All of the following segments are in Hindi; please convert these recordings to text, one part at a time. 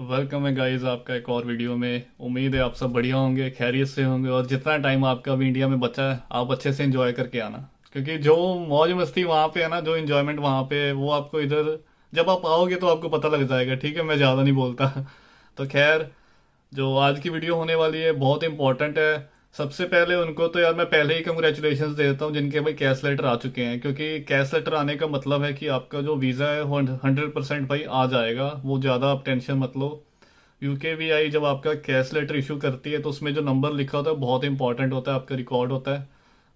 वेलकम है गाइस आपका एक और वीडियो में। उम्मीद है आप सब बढ़िया होंगे, खैरियत से होंगे और जितना टाइम आपका अभी इंडिया में बचा है आप अच्छे से एंजॉय करके आना। क्योंकि जो मौज मस्ती वहाँ पे है ना, जो एंजॉयमेंट वहाँ पे है वो आपको इधर जब आप आओगे तो आपको पता लग जाएगा। ठीक है, मैं ज़्यादा नहीं बोलता। तो खैर, जो आज की वीडियो होने वाली है बहुत इंपॉर्टेंट है। सबसे पहले उनको तो यार मैं पहले ही कंग्रेचुलेशंस दे देता हूँ जिनके भाई कैश लेटर आ चुके हैं, क्योंकि कैश लेटर आने का मतलब है कि आपका जो वीज़ा है वो 100% भाई आ जाएगा। वो ज़्यादा आप टेंशन मत लो। यूकेवीआई जब आपका कैश लेटर इशू करती है तो उसमें जो नंबर लिखा होता है बहुत इंपॉर्टेंट होता है, आपका रिकॉर्ड होता है।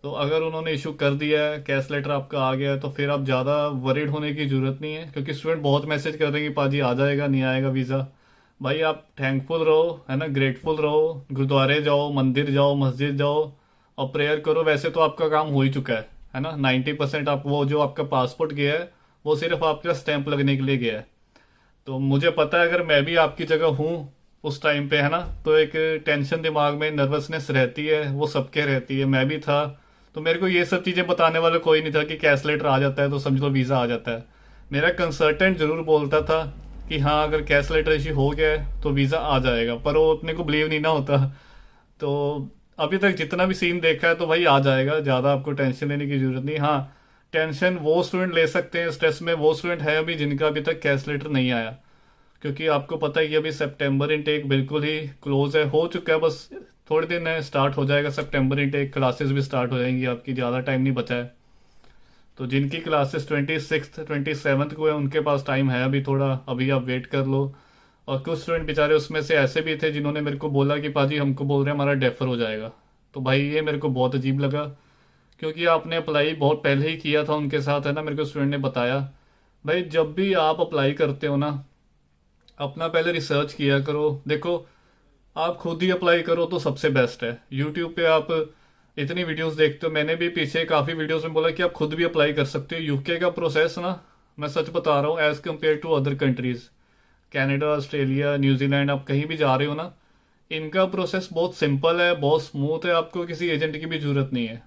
तो अगर उन्होंने इशू कर दिया है, कैश लेटर आपका आ गया है, तो फिर आप ज़्यादा वरीड होने की ज़रूरत नहीं है। क्योंकि स्टूडेंट बहुत मैसेज कर रहे हैं कि पाजी आ जाएगा नहीं आएगा वीज़ा। भाई आप थैंकफुल रहो, है ना, ग्रेटफुल रहो। गुरुद्वारे जाओ, मंदिर जाओ, मस्जिद जाओ और प्रेयर करो। वैसे तो आपका काम हो ही चुका है ना। 90% आप वो जो आपका पासपोर्ट गया है वो सिर्फ आपका स्टैंप लगने के लिए गया है। तो मुझे पता है अगर मैं भी आपकी जगह हूँ उस टाइम पे, है ना, तो एक टेंशन दिमाग में, नर्वसनेस रहती है, वो सबके रहती है, मैं भी था। तो मेरे को ये सब चीज़ें बताने वाला कोई नहीं था कि कैश लेटर आ जाता है तो समझ लो वीज़ा आ जाता है। मेरा कंसल्टेंट जरूर बोलता था कि हाँ अगर कैश लेटर इशू हो गया है तो वीज़ा आ जाएगा, पर वो अपने को बिलीव नहीं ना होता। तो अभी तक जितना भी सीन देखा है तो भाई आ जाएगा, ज़्यादा आपको टेंशन लेने की जरूरत नहीं। हाँ, टेंशन वो स्टूडेंट ले सकते हैं, स्ट्रेस में वो स्टूडेंट है अभी जिनका अभी तक कैश लेटर नहीं आया। क्योंकि आपको पता है कि अभी सितंबर इनटेक बिल्कुल ही क्लोज है, हो चुका है, बस थोड़े दिन है, स्टार्ट हो जाएगा सितंबर इनटेक। क्लासेस भी स्टार्ट हो जाएंगी आपकी, ज़्यादा टाइम नहीं बचा है। तो जिनकी क्लासेस 26 27 को है उनके पास टाइम है अभी थोड़ा, अभी आप वेट कर लो। और कुछ स्टूडेंट बेचारे उसमें से ऐसे भी थे जिन्होंने मेरे को बोला कि पाजी हमको बोल रहे हैं हमारा डेफर हो जाएगा। तो भाई ये मेरे को बहुत अजीब लगा, क्योंकि आपने अप्लाई बहुत पहले ही किया था उनके साथ, है ना। मेरे को स्टूडेंट ने बताया भाई जब भी आप अप्लाई करते हो ना, अपना पहले रिसर्च किया करो। देखो, आप खुद ही अप्लाई करो तो सबसे बेस्ट है। यूट्यूब पे आप इतनी वीडियोस देखते हो, मैंने भी पीछे काफ़ी वीडियोस में बोला कि आप खुद भी अप्लाई कर सकते हो। यूके का प्रोसेस ना, मैं सच बता रहा हूँ, as compared to other countries, Canada, Australia, New Zealand, आप कहीं भी जा रहे हो ना, इनका प्रोसेस बहुत सिंपल है, बहुत स्मूथ है, आपको किसी एजेंट की भी ज़रूरत नहीं है।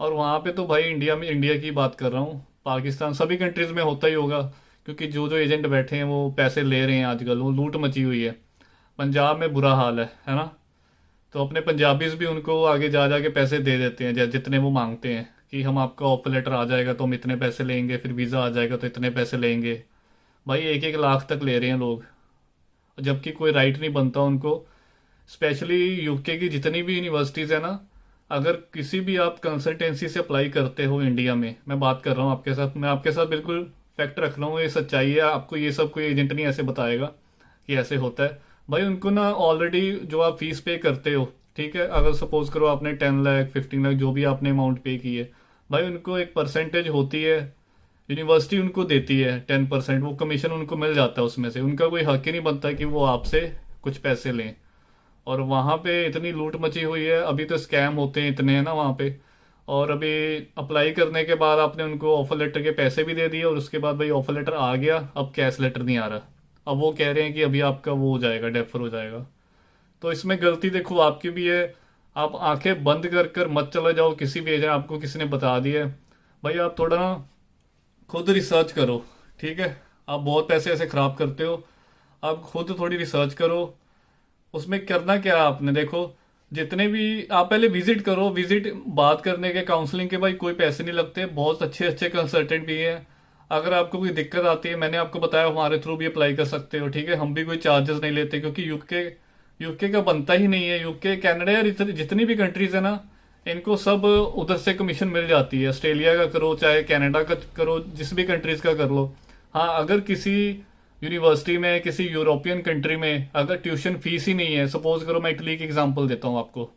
और वहाँ पे तो भाई इंडिया में, इंडिया की बात कर रहा हूँ, पाकिस्तान, सभी कंट्रीज़ में होता ही होगा। क्योंकि जो जो एजेंट बैठे हैं वो पैसे ले रहे हैं आजकल, वो लूट मची हुई है। पंजाब में बुरा हाल है ना। तो अपने पंजाबीज भी उनको आगे जा जा के पैसे दे देते हैं जितने वो मांगते हैं कि हम आपका ऑफर लेटर आ जाएगा तो हम इतने पैसे लेंगे, फिर वीज़ा आ जाएगा तो इतने पैसे लेंगे। भाई 1 1 लाख तक ले रहे हैं लोग, जबकि कोई राइट नहीं बनता उनको। स्पेशली यूके की जितनी भी यूनिवर्सिटीज़ है ना, अगर किसी भी आप कंसल्टेंसी से अप्लाई करते हो इंडिया में, मैं बात कर रहा हूँ आपके साथ, मैं आपके साथ बिल्कुल फैक्ट रख रहा हूँ, ये सच्चाई है, आपको ये सब कोई एजेंट नहीं ऐसे बताएगा कि ऐसे होता है। भाई उनको ना ऑलरेडी जो आप फीस पे करते हो, ठीक है, अगर सपोज करो आपने 10 लाख 15 लाख जो भी आपने अमाउंट पे की है, भाई उनको एक परसेंटेज होती है, यूनिवर्सिटी उनको देती है 10%, वो कमीशन उनको मिल जाता है उसमें से। उनका कोई हक ही नहीं बनता कि वो आपसे कुछ पैसे लें। और वहाँ पे इतनी लूट मची हुई है, अभी तो स्कैम होते हैं इतने, हैं ना वहाँ पे। और अभी अप्लाई करने के बाद आपने उनको ऑफर लेटर के पैसे भी दे दिए और उसके बाद भाई ऑफर लेटर आ गया, अब कैश लेटर नहीं आ रहा। अब वो कह रहे हैं कि अभी आपका वो हो जाएगा, डेफर हो जाएगा। तो इसमें गलती देखो आपकी भी है। आप आंखें बंद कर कर मत चले जाओ किसी भी एजेंट, आपको किसी ने बता दिया है, भाई आप थोड़ा ना खुद रिसर्च करो। ठीक है, आप बहुत पैसे ऐसे खराब करते हो, आप खुद थोड़ी रिसर्च करो। उसमें करना क्या है आपने, देखो, जितने भी आप पहले विजिट करो, विजिट बात करने के, काउंसलिंग के, भाई कोई पैसे नहीं लगते, बहुत अच्छे अच्छे कंसल्टेंट भी हैं। अगर आपको कोई दिक्कत आती है, मैंने आपको बताया हमारे थ्रू भी अप्लाई कर सकते हो। ठीक है, हम भी कोई चार्जेस नहीं लेते, क्योंकि यूके यूके का बनता ही नहीं है। यूके, कनाडा या जितनी भी कंट्रीज है ना, इनको सब उधर से कमीशन मिल जाती है। ऑस्ट्रेलिया का करो चाहे कनाडा का करो, जिस भी कंट्रीज का कर लो। हाँ, अगर किसी यूनिवर्सिटी में, किसी यूरोपियन कंट्री में अगर ट्यूशन फीस ही नहीं है, सपोज करो मैं इटली की एग्जांपल देता हूँ आपको।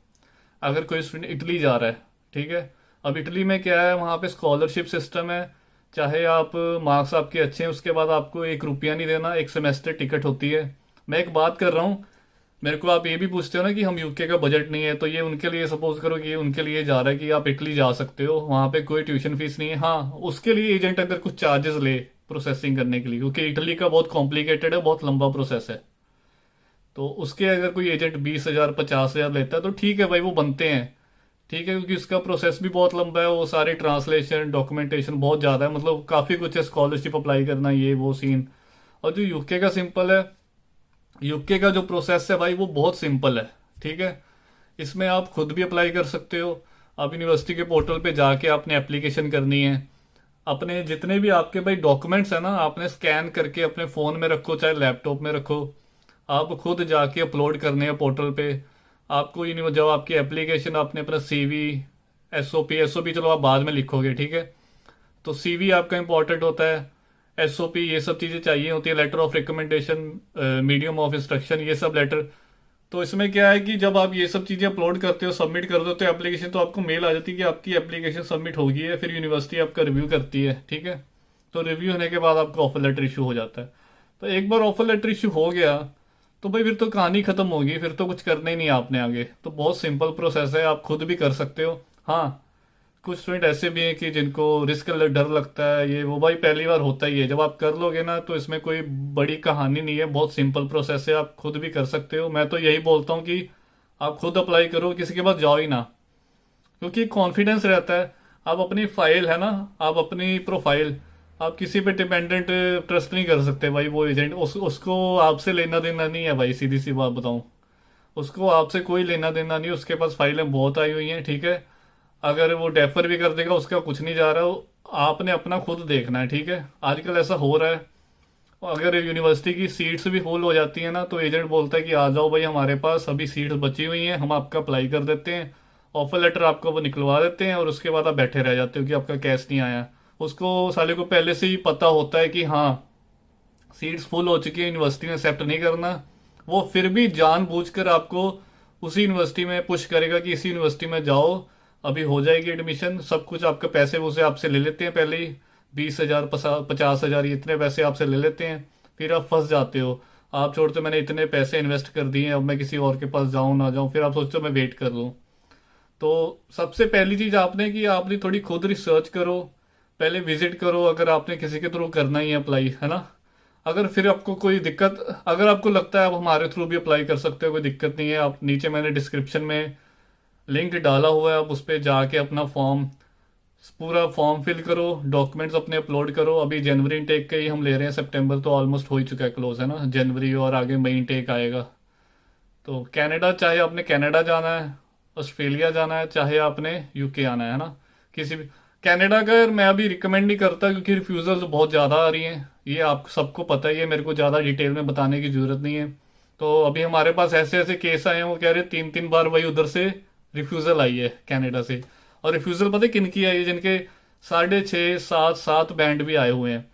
अगर कोई स्टूडेंट इटली जा रहा है, ठीक है, अब इटली में क्या है, वहाँ पे स्कॉलरशिप सिस्टम है। चाहे आप मार्क्स आपके अच्छे हैं, उसके बाद आपको 1 रुपया नहीं देना, एक सेमेस्टर टिकट होती है। मैं एक बात कर रहा हूँ, मेरे को आप ये भी पूछते हो ना कि हम यूके का बजट नहीं है, तो ये उनके लिए, सपोज करो कि ये उनके लिए जा रहा है कि आप इटली जा सकते हो, वहाँ पे कोई ट्यूशन फीस नहीं है। हाँ, उसके लिए एजेंट अगर कुछ चार्जेस ले प्रोसेसिंग करने के लिए, क्योंकि इटली का बहुत कॉम्प्लिकेटेड है, बहुत लंबा प्रोसेस है, तो उसके अगर कोई एजेंट 20,000 50,000 लेता है तो ठीक है भाई, वो बनते हैं। ठीक है, क्योंकि उसका प्रोसेस भी बहुत लंबा है, वो सारे ट्रांसलेशन डॉक्यूमेंटेशन बहुत ज़्यादा है, मतलब काफ़ी कुछ है, स्कॉलरशिप अप्लाई करना, ये वो सीन। और जो यूके का सिंपल है, यूके का जो प्रोसेस है भाई वो बहुत सिंपल है, ठीक है। इसमें आप खुद भी अप्लाई कर सकते हो। आप यूनिवर्सिटी के पोर्टल पे जाके आपने एप्लीकेशन करनी है। अपने जितने भी आपके भाई डॉक्यूमेंट्स है ना, आपने स्कैन करके अपने फ़ोन में रखो चाहे लैपटॉप में रखो। आप खुद जाके अपलोड करने हैं पोर्टल पे। आपको जब आपकी एप्लीकेशन, आपने अपना सीवी, एसओपी, एसओपी चलो आप बाद में लिखोगे, ठीक है। तो सीवी आपका इंपॉर्टेंट होता है, एसओपी ये सब चीज़ें चाहिए होती है, letter of recommendation, medium of instruction, ये सब लेटर। तो इसमें क्या है कि जब आप ये सब चीज़ें अपलोड करते हो, सबमिट कर दो तो एप्लीकेशन, तो आपको मेल आ जाती है कि आपकी एप्लीकेशन सबमिट हो गई है। फिर यूनिवर्सिटी आपका रिव्यू करती है, ठीक है। तो रिव्यू होने के बाद आपका ऑफर लेटर इशू हो जाता है। तो एक बार ऑफर लेटर इशू हो गया तो भाई फिर तो कहानी खत्म होगी, फिर तो कुछ करना ही नहीं है आपने आगे। तो बहुत सिंपल प्रोसेस है, आप खुद भी कर सकते हो। हाँ, कुछ स्टूडेंट ऐसे भी हैं कि जिनको रिस्क डर लगता है, ये वो भाई पहली बार होता ही है। जब आप कर लोगे ना तो इसमें कोई बड़ी कहानी नहीं है, बहुत सिंपल प्रोसेस है, आप खुद भी कर सकते हो। मैं तो यही बोलता हूँ कि आप खुद अप्लाई करो, किसी के पास जाओ ही ना। क्योंकि कॉन्फिडेंस रहता है। आप अपनी फाइल है ना, आप अपनी प्रोफाइल, आप किसी पे डिपेंडेंट ट्रस्ट नहीं कर सकते भाई। वो एजेंट उसको आपसे लेना देना नहीं है भाई, सीधी सी बात बताऊं। उसको आपसे कोई लेना देना नहीं, उसके पास फाइलें बहुत आई हुई हैं, ठीक है। अगर वो डेफर भी कर देगा उसका कुछ नहीं जा रहा हो। आपने अपना खुद देखना है, ठीक है। आजकल ऐसा हो रहा है, अगर यूनिवर्सिटी की सीट्स भी फुल हो जाती है ना तो एजेंट बोलता है कि आ जाओ भाई हमारे पास अभी सीट्स बची हुई हैं, हम आपका अप्लाई कर देते हैं, ऑफर लेटर आपको वो निकलवा देते हैं, और उसके बाद आप बैठे रह जाते हो कि आपका कैश नहीं आया। उसको साले को पहले से ही पता होता है कि हाँ सीट्स फुल हो चुकी है, यूनिवर्सिटी ने एक्सेप्ट नहीं करना। वो फिर भी जानबूझकर आपको उसी यूनिवर्सिटी में पुश करेगा कि इसी यूनिवर्सिटी में जाओ, अभी हो जाएगी एडमिशन, सब कुछ आपके पैसे वो से आपसे ले लेते हैं पहले ही। 20,000, 50,000 ये इतने पैसे आपसे ले लेते हैं। फिर आप फंस जाते हो। आप छोड़ते हो, मैंने इतने पैसे इन्वेस्ट कर दिए, अब मैं किसी और के पास जाऊं ना जाऊं, फिर आप सोचते हो मैं वेट कर लूं। तो सबसे पहली चीज आपने कि आपने थोड़ी खुद रिसर्च करो, पहले विजिट करो, अगर आपने किसी के थ्रू करना ही है अप्लाई, है ना। अगर फिर आपको कोई दिक्कत, अगर आपको लगता है आप हमारे थ्रू भी अप्लाई कर सकते हो, कोई दिक्कत नहीं है। आप नीचे मैंने डिस्क्रिप्शन में लिंक डाला हुआ है, आप उस पर जाके अपना फॉर्म, पूरा फॉर्म फिल करो, डॉक्यूमेंट्स अपने अपलोड करो। अभी जनवरी इनटेक के ही हम ले रहे हैं, सितंबर तो ऑलमोस्ट हो ही चुका है क्लोज, है ना। जनवरी और आगे मई इनटेक आएगा। तो कनाडा, चाहे आपने कनाडा जाना है, ऑस्ट्रेलिया जाना है, चाहे आपने यूके आना है ना, किसी भी। कनाडा का यार मैं अभी रिकमेंड नहीं करता क्योंकि रिफ्यूजल्स बहुत ज़्यादा आ रही हैं, ये आप सबको पता ही है, मेरे को ज़्यादा डिटेल में बताने की ज़रूरत नहीं है। तो अभी हमारे पास ऐसे ऐसे केस आए हैं, वो कह रहे 3-3 बार वही उधर से रिफ्यूज़ल आई है कनाडा से। और रिफ्यूज़ल पता है किन की आई है, जिनके 6.5, 7 बैंड भी आए हुए हैं।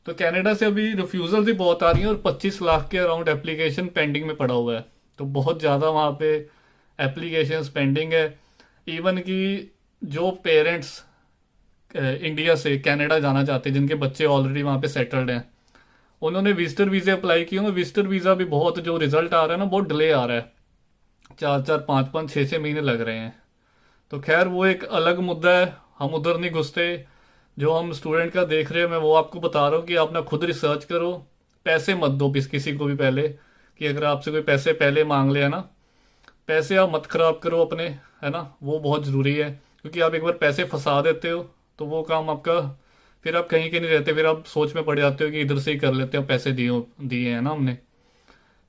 तो कनाडा से अभी रिफ्यूज़ल ही बहुत आ रही हैं, और 25 लाख के अराउंड एप्लीकेशन पेंडिंग में पड़ा हुआ है। तो बहुत ज़्यादा वहाँ पे एप्लीकेशन पेंडिंग है। इवन कि जो पेरेंट्स इंडिया से कनाडा जाना चाहते हैं, जिनके बच्चे ऑलरेडी वहाँ पे सेटल्ड हैं, उन्होंने विजिटर वीज़े अप्लाई किए होंगे। विजिटर वीज़ा भी बहुत, जो रिजल्ट आ रहा है ना बहुत डिले आ रहा है, 4-4, 5-5, 6-6 महीने लग रहे हैं। तो खैर वो एक अलग मुद्दा है, हम उधर नहीं घुसते। जो हम स्टूडेंट का देख रहे हैं, मैं वो आपको बता रहा हूँ कि आप ना खुद रिसर्च करो। पैसे मत दो किसी को भी पहले, कि अगर आपसे कोई पैसे पहले मांग ले, है ना, पैसे आप मत खराब करो अपने, है ना, वो बहुत ज़रूरी है। क्योंकि आप एक बार पैसे फंसा देते हो तो वो काम आपका, फिर आप कहीं के नहीं रहते, फिर आप सोच में पड़ जाते हो कि इधर से ही कर लेते हो, पैसे दिए दिए हैं ना हमने।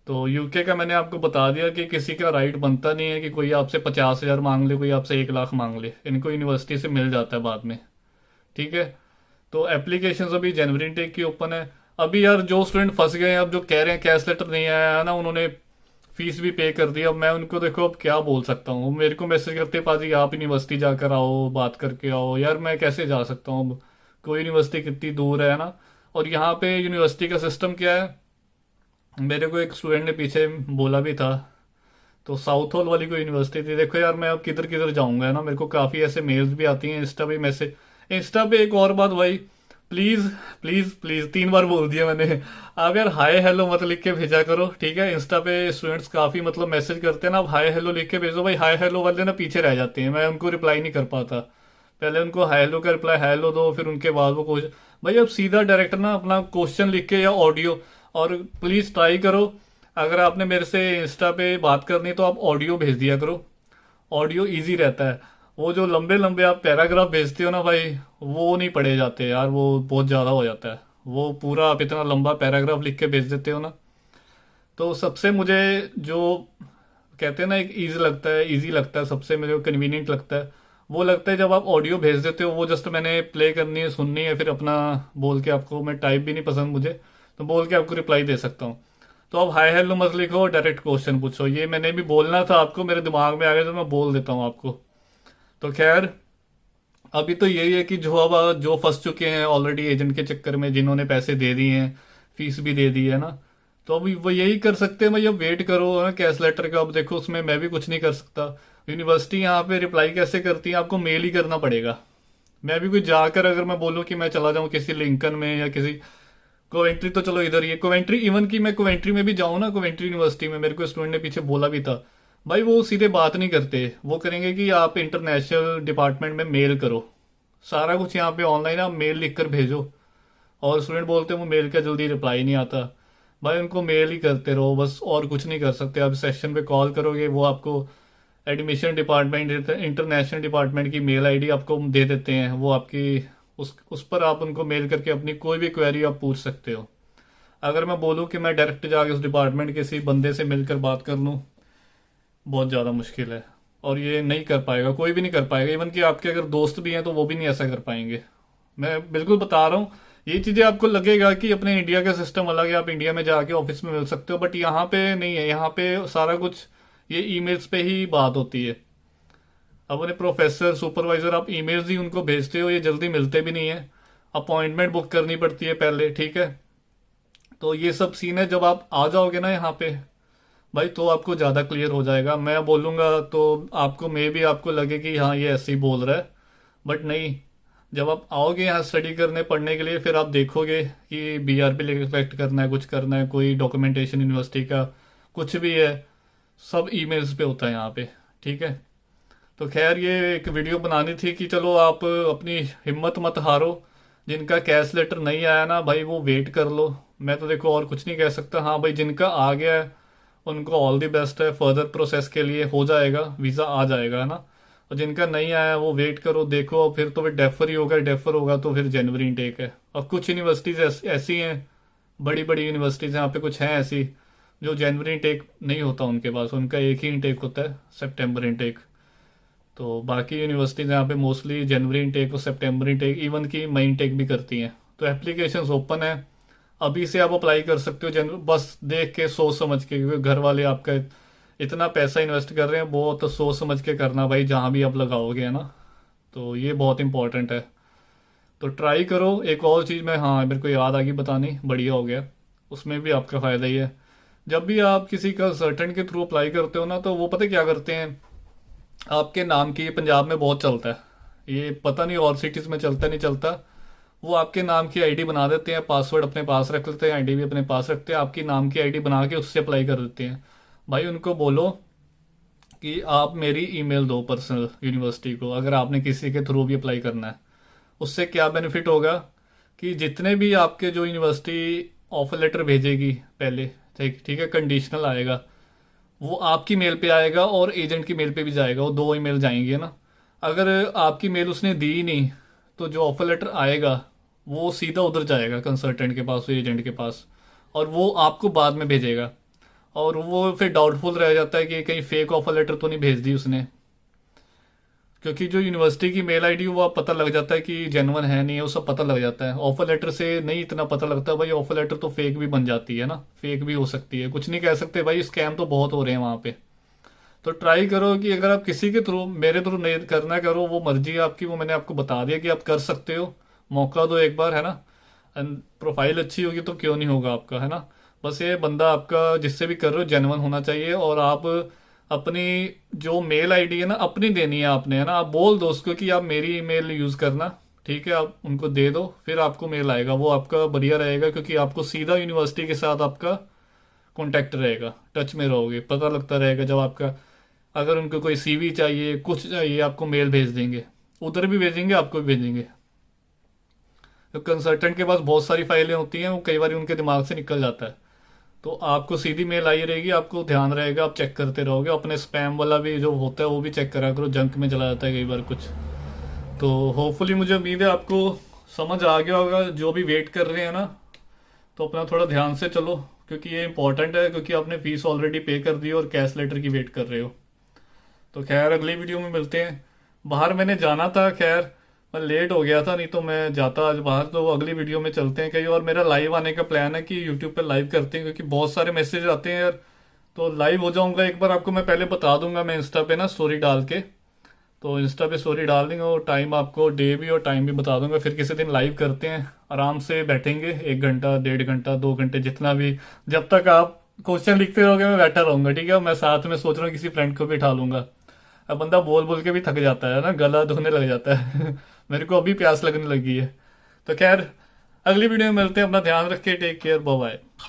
तो यूके का मैंने आपको बता दिया कि किसी का राइट बनता नहीं है कि कोई आपसे 50,000 मांग ले, कोई आपसे 1 लाख मांग ले। इनको यूनिवर्सिटी से मिल जाता है बाद में, ठीक है। तो एप्लीकेशन अभी जनवरी टेक की ओपन है। अभी यार जो स्टूडेंट फंस गए हैं, अब जो कह रहे हैं कैश लेटर नहीं आया है ना, उन्होंने फीस भी पे कर दी। अब मैं उनको देखो अब क्या बोल सकता हूँ, मेरे को मैसेज करते पाजी आप यूनिवर्सिटी जाकर आओ, बात करके आओ। यार मैं कैसे जा सकता हूँ अब, कोई यूनिवर्सिटी कितनी दूर है ना। और यहाँ पे यूनिवर्सिटी का सिस्टम क्या है, मेरे को एक स्टूडेंट ने पीछे बोला भी था, तो साउथ हॉल वाली कोई यूनिवर्सिटी थी। देखो यार मैं अब किधर किधर जाऊंगा, है ना, मेरे को काफ़ी ऐसे मेल्स भी आती हैं, इंस्टा पे मैसेज। इंस्टा पे एक और बात भाई, प्लीज़ प्लीज़ प्लीज़ 3 बार बोल दिया मैंने, आप यार हाय हेलो मत लिख के भेजा करो, ठीक है। इंस्टा पे स्टूडेंट्स काफ़ी मतलब मैसेज करते हैं ना, आप हाय हेलो लिख के भेजो भाई। हाय हेलो वाले ना पीछे रह जाते हैं, मैं उनको रिप्लाई नहीं कर पाता। पहले उनको हाय हेलो का रिप्लाई हेलो दो, फिर उनके बाद वो क्वेश्चन। भाई अब सीधा डायरेक्ट ना अपना क्वेश्चन लिख के या ऑडियो, और प्लीज़ ट्राई करो, अगर आपने मेरे से इंस्टा पे बात करनी है तो आप ऑडियो भेज दिया करो, ऑडियो इजी रहता है। वो जो लंबे लंबे आप पैराग्राफ भेजते हो ना भाई, वो नहीं पढ़े जाते यार, वो बहुत ज़्यादा हो जाता है। वो पूरा आप इतना लंबा पैराग्राफ लिख के भेज देते हो ना, तो सबसे मुझे जो कहते हैं ना एक इजी लगता है, सबसे मुझे कन्वीनियंट लगता है, वो लगता है जब आप ऑडियो भेज देते हो, वो जस्ट मैंने प्ले करनी है, सुननी है, फिर अपना बोल के आपको, मैं टाइप भी नहीं पसंद मुझे, तो बोल के आपको रिप्लाई दे सकता हूँ। तो अब हाय हेलो मत लिखो, डायरेक्ट क्वेश्चन पूछो, ये मैंने भी बोलना था आपको, मेरे दिमाग में आ गया तो मैं बोल देता हूँ आपको। तो खैर, अभी तो यही है कि जो फंस चुके हैं ऑलरेडी एजेंट के चक्कर में, जिन्होंने पैसे दे दिए हैं, फीस भी दे दी है ना, तो अभी वो यही कर सकते हैं भैया, वेट करो है ना कैश लेटर का। अब देखो उसमें मैं भी कुछ नहीं कर सकता। यूनिवर्सिटी यहाँ पे रिप्लाई कैसे करती है, आपको मेल ही करना पड़ेगा। मैं भी कोई जाकर अगर मैं बोलूँ कि मैं चला जाऊँ किसी लिंकन में या किसी कोवेंट्री, तो चलो इधर ही है कोवेंट्री, इवन कि मैं कोवेंट्री में भी जाऊँ ना, कोवेंट्री यूनिवर्सिटी में मेरे को स्टूडेंट ने पीछे बोला भी था, भाई वो सीधे बात नहीं करते, वो करेंगे कि आप इंटरनेशनल डिपार्टमेंट में मेल करो, सारा कुछ यहाँ पे ऑनलाइन, आप मेल लिख कर भेजो। और स्टूडेंट बोलते हैं वो मेल का जल्दी रिप्लाई नहीं आता। भाई उनको मेल ही करते रहो बस, और कुछ नहीं कर सकते। आप सेशन पे कॉल करोगे, वो आपको एडमिशन डिपार्टमेंट, इंटरनेशनल डिपार्टमेंट की मेल आईडी आपको दे देते हैं, वो आपकी उस पर आप उनको मेल करके अपनी कोई भी क्वेरी आप पूछ सकते हो। अगर मैं बोलूँ कि मैं डायरेक्ट जाके उस डिपार्टमेंट के किसी बंदे से मिलकर बात कर लूँ, बहुत ज़्यादा मुश्किल है, और ये नहीं कर पाएगा, कोई भी नहीं कर पाएगा। इवन कि आपके अगर दोस्त भी हैं तो वो भी नहीं ऐसा कर पाएंगे। मैं बिल्कुल बता रहा हूँ, ये चीज़ें आपको लगेगा कि अपने इंडिया का सिस्टम अलग है, आप इंडिया में जाके ऑफिस में मिल सकते हो, बट यहाँ पे नहीं है। यहाँ पे सारा कुछ ये ईमेल्स पे ही बात होती है। अपने प्रोफेसर, सुपरवाइजर, आप ईमेल्स ही उनको भेजते हो, ये जल्दी मिलते भी नहीं है, अपॉइंटमेंट बुक करनी पड़ती है पहले, ठीक है। तो ये सब सीन है, जब आप आ जाओगे ना यहाँ पे भाई, तो आपको ज़्यादा क्लियर हो जाएगा। मैं बोलूँगा तो आपको, मे भी आपको लगे कि हाँ ये ऐसे ही बोल रहा है, बट नहीं। जब आप आओगे यहाँ स्टडी करने, पढ़ने के लिए, फिर आप देखोगे कि बीआरपी कलेक्ट करना है, कुछ करना है, कोई डॉक्यूमेंटेशन यूनिवर्सिटी का कुछ भी है, सब ईमेल्स पे होता है यहाँ पे, ठीक है। तो खैर, ये एक वीडियो बनानी थी कि चलो आप अपनी हिम्मत मत हारो। जिनका कैश लेटर नहीं आया ना भाई, वो वेट कर लो। मैं तो देखो और कुछ नहीं कह सकता। हाँ भाई, जिनका आ गया है उनको ऑल दी बेस्ट है, फर्दर प्रोसेस के लिए हो जाएगा, वीज़ा आ जाएगा, है ना। और जिनका नहीं आया वो वेट करो, देखो फिर तो फिर डेफर ही होगा, डेफर होगा तो फिर जनवरी इनटेक है। और कुछ यूनिवर्सिटीज़ ऐसी हैं, बड़ी बड़ी यूनिवर्सिटीज़ यहाँ पे कुछ हैं ऐसी, जो जनवरी इनटेक नहीं होता उनके पास, उनका एक ही इनटेक होता है, सितंबर इनटेक। तो बाकी यूनिवर्सिटीज़ यहाँ पे मोस्टली जनवरी इनटेक और सितंबर इनटेक, इवन की मई इनटेक भी करती हैं। तो एप्लीकेशंस ओपन है, अभी से आप अप्लाई कर सकते हो। बस देख के सोच समझ के, क्योंकि घर वाले आपका इतना पैसा इन्वेस्ट कर रहे हैं, बहुत तो सोच समझ के करना भाई, जहाँ भी आप लगाओगे, है ना। तो ये बहुत इंपॉर्टेंट है, तो ट्राई करो। एक और चीज़ मैं, हाँ मेरे को याद आ गई बतानी, बढ़िया हो गया, उसमें भी आपका फ़ायदा ही है। जब भी आप किसी कंसल्टेंट के थ्रू अप्लाई करते हो ना, तो वो पता क्या करते हैं, आपके नाम की, ये पंजाब में बहुत चलता है, ये पता नहीं और सिटीज़ में चलता नहीं चलता, वो आपके नाम की आईडी बना देते हैं, पासवर्ड अपने पास रख लेते हैं, आईडी भी अपने पास रखते हैं, आपकी नाम की आईडी बना के उससे अप्लाई कर देते हैं। भाई उनको बोलो कि आप मेरी ईमेल दो पर्सनल यूनिवर्सिटी को, अगर आपने किसी के थ्रू भी अप्लाई करना है। उससे क्या बेनिफिट होगा कि जितने भी आपके जो यूनिवर्सिटी ऑफर लेटर भेजेगी पहले, ठीक ठीक है, कंडीशनल आएगा, वो आपकी मेल पे आएगा और एजेंट की मेल पे भी जाएगा, वो दो ईमेल जाएंगी ना। अगर आपकी मेल उसने दी ही नहीं, तो जो ऑफर लेटर आएगा वो सीधा उधर जाएगा कंसल्टेंट के पास, एजेंट के पास, और वो आपको बाद में भेजेगा। और वो फिर डाउटफुल रह जाता है कि कहीं फेक ऑफर लेटर तो नहीं भेज दी उसने, क्योंकि जो यूनिवर्सिटी की मेल आईडी वो आप पता लग जाता है कि जेन्युइन है नहीं है, वो सब पता लग जाता है। ऑफर लेटर से नहीं इतना पता लगता भाई, ऑफर लेटर तो फेक भी बन जाती है ना, फेक भी हो सकती है, कुछ नहीं कह सकते भाई, स्कैम तो बहुत हो रहे हैं वहाँ पे। तो ट्राई करो कि अगर आप किसी के थ्रू, मेरे थ्रू नहीं करना करो, वो मर्जी है आपकी, वो मैंने आपको बता दिया कि आप कर सकते हो, मौका दो एक बार, है ना। प्रोफाइल अच्छी होगी तो क्यों नहीं होगा आपका, है ना। बस ये बंदा आपका जिससे भी कर रहे हो जेन्युइन होना चाहिए, और आप अपनी जो मेल आईडी है ना अपनी देनी है आपने, है ना। आप बोल दो उसको कि आप मेरी ईमेल यूज़ करना, ठीक है, आप उनको दे दो, फिर आपको मेल आएगा, वो आपका बढ़िया रहेगा, क्योंकि आपको सीधा यूनिवर्सिटी के साथ आपका कांटेक्ट रहेगा, टच में रहोगे, पता लगता रहेगा। जब आपका अगर उनको कोई सीवी चाहिए, कुछ चाहिए, आपको मेल भेज देंगे, उधर भी भेजेंगे, आपको भी भेजेंगे। तो कंसल्टेंट के पास बहुत सारी फाइलें होती हैं, वो कई बार उनके दिमाग से निकल जाता है, तो आपको सीधी मेल आई रहेगी, आपको ध्यान रहेगा, आप चेक करते रहोगे। अपने स्पैम वाला भी जो होता है वो भी चेक करा करो, जंक में चला जाता है कई बार कुछ। तो होपफुली, मुझे उम्मीद है आपको समझ आ गया होगा, जो भी वेट कर रहे हैं ना, तो अपना थोड़ा ध्यान से चलो, क्योंकि ये इंपॉर्टेंट है, क्योंकि आपने फीस ऑलरेडी पे कर दी और कैश लेटर की वेट कर रहे हो। तो खैर अगली वीडियो में मिलते हैं। बाहर मैंने जाना था, खैर मैं लेट हो गया था, नहीं तो मैं जाता आज बाहर। तो अगली वीडियो में चलते हैं कहीं, और मेरा लाइव आने का प्लान है कि यूट्यूब पे लाइव करते हैं, क्योंकि बहुत सारे मैसेज आते हैं यार। तो लाइव हो जाऊंगा एक बार, आपको मैं पहले बता दूंगा, मैं इंस्टा पे ना स्टोरी डाल के, तो इंस्टा पे स्टोरी डाल देंगे और टाइम आपको डे भी और टाइम भी बता दूंगा। फिर किसी दिन लाइव करते हैं, आराम से बैठेंगे 1 घंटा 1.5 घंटा 2 घंटे जितना भी, जब तक आप क्वेश्चन लिखते रहोगे मैं बैठा रहूंगा, ठीक है। मैं साथ में सोच रहा हूँ किसी फ्रेंड को भी उठा लूंगा। अब बंदा बोल बोल के भी थक जाता है ना, गला दुखने लग जाता है मेरे को अभी प्यास लगने लगी है। तो खैर अगली वीडियो में मिलते हैं, अपना ध्यान रखिए, टेक केयर, बाय बाय।